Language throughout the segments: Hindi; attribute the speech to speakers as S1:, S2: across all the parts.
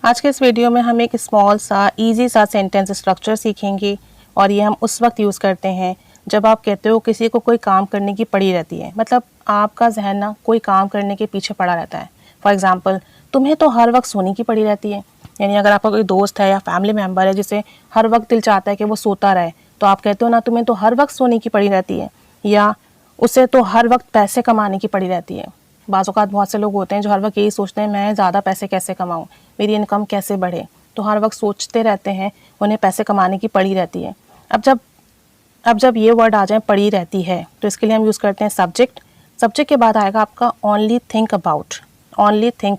S1: आज के इस वीडियो में हम एक स्मॉल सा इजी सा सेंटेंस स्ट्रक्चर सीखेंगे और ये हम उस वक्त यूज़ करते हैं जब आप कहते हो किसी को कोई काम करने की पड़ी रहती है, मतलब आपका जहन ना कोई काम करने के पीछे पड़ा रहता है। फॉर एग्जांपल, तुम्हें तो हर वक्त सोने की पड़ी रहती है। यानी अगर आपका कोई दोस्त है या फैमिली मेम्बर है जिसे हर वक्त दिल चाहता है कि वो सोता रहे, तो आप कहते हो ना तुम्हें तो हर वक्त सोने की पड़ी रहती है, या उसे तो हर वक्त पैसे कमाने की पड़ी रहती है। बाज़ औक़ात बहुत से लोग होते हैं जो हर वक्त यही सोचते हैं मैं ज़्यादा पैसे कैसे कमाऊँ, मेरी इनकम कैसे बढ़े, तो हर वक्त सोचते रहते हैं, उन्हें पैसे कमाने की पड़ी रहती है। अब जब ये वर्ड आ जाए पड़ी रहती है, तो इसके लिए हम यूज़ करते हैं सब्जेक्ट। सब्जेक्ट के बाद आएगा आपका ओनली थिंक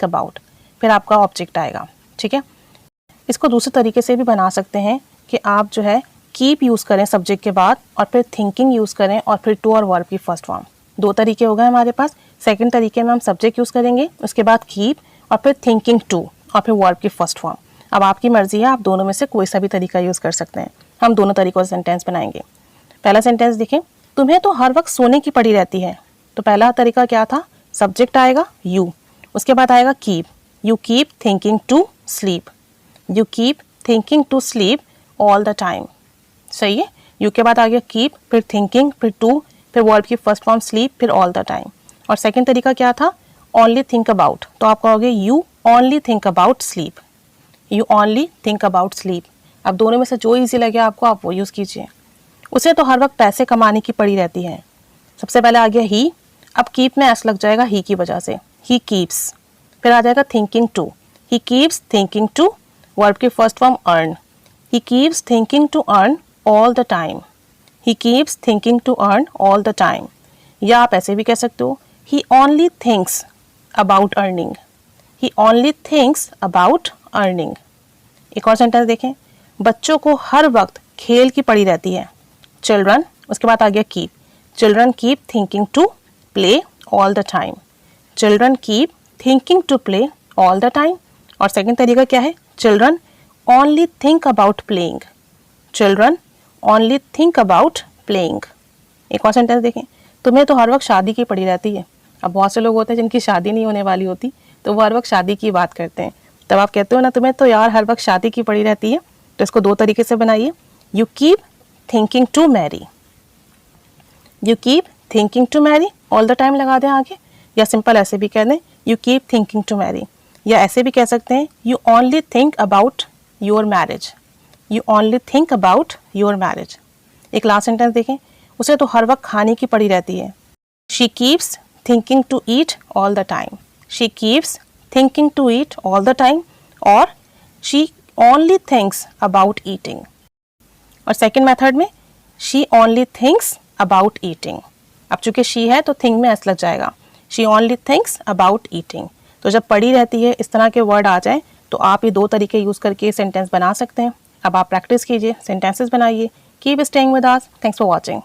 S1: अबाउट, फिर आपका ऑब्जेक्ट आएगा। ठीक है, इसको दूसरे तरीके से भी बना सकते हैं कि आप जो है कीप यूज़ करें सब्जेक्ट के बाद और फिर थिंकिंग यूज़ करें और फिर टू और वर्ब की फर्स्ट फॉर्म। दो तरीके हो गए हमारे पास। सेकंड तरीके में हम सब्जेक्ट यूज़ करेंगे, उसके बाद कीप और फिर थिंकिंग टू और फिर वर्ब की फर्स्ट फॉर्म। अब आपकी मर्जी है, आप दोनों में से कोई सा भी तरीका यूज़ कर सकते हैं। हम दोनों तरीकों से सेंटेंस बनाएंगे। पहला सेंटेंस देखें, तुम्हें तो हर वक्त सोने की पड़ी रहती है। तो पहला तरीका क्या था, सब्जेक्ट आएगा यू, उसके बाद आएगा keep, you keep thinking to sleep, you keep thinking to sleep all the time. सही है, यू के बाद आ गया कीप, फिर थिंकिंग, फिर टू, फिर वर्ब की फर्स्ट फॉर्म स्लीप, फिर ऑल द टाइम। और सेकंड तरीका क्या था, ओनली थिंक अबाउट, तो आप कहोगे you only think about sleep, you only think about sleep. अब दोनों में से जो इजी लगे आपको आप वो यूज़ कीजिए। उसे तो हर वक्त पैसे कमाने की पड़ी रहती है। सबसे पहले आ गया ही, अब कीप में एस लग जाएगा ही की वजह से, ही कीप्स। फिर आ जाएगा thinking to, he keeps thinking to, verb की first form earn, he keeps thinking to earn all the time, he keeps thinking to earn all the time. या आप ऐसे भी कह सकते हो, he only thinks about earning, he only thinks about earning. एक और सेंटेंस देखें, बच्चों को हर वक्त खेल की पड़ी रहती है। चिल्ड्रन, उसके बाद आ गया keep, children keep thinking to play all the time, children keep thinking to play all the time. और सेकंड तरीका क्या है, children only think about playing, children only think about playing. एक और सेंटेंस देखें, तुम्हें तो हर वक्त शादी की पड़ी रहती है। अब बहुत से लोग होते हैं जिनकी शादी नहीं होने वाली होती, तो वो हर वक्त शादी की बात करते हैं। तब आप कहते हो ना तुम्हें तो यार हर वक्त शादी की पड़ी रहती है, तो इसको दो तरीके से बनाइए, you keep thinking to marry, you keep thinking to marry all the time लगा दें आगे, या सिंपल ऐसे भी कह दें you keep thinking to marry, या ऐसे भी कह सकते हैं you only think about your marriage, you only think about your marriage. एक लास्ट सेंटेंस देखें, उसे तो हर वक्त खाने की पड़ी रहती है। She keeps thinking to eat all the time, she keeps thinking to eat all the time, और she only thinks about eating. और सेकेंड मेथड में she only thinks about eating. अब चूंकि शी है तो थिंक में एस लग जाएगा, she only thinks about eating. तो जब पड़ी रहती है इस तरह के वर्ड आ जाए तो आप ये दो तरीके यूज़ करके सेंटेंस बना सकते हैं। अब आप प्रैक्टिस कीजिए, सेंटेंसेस बनाइए। Keep staying with us, thanks for watching.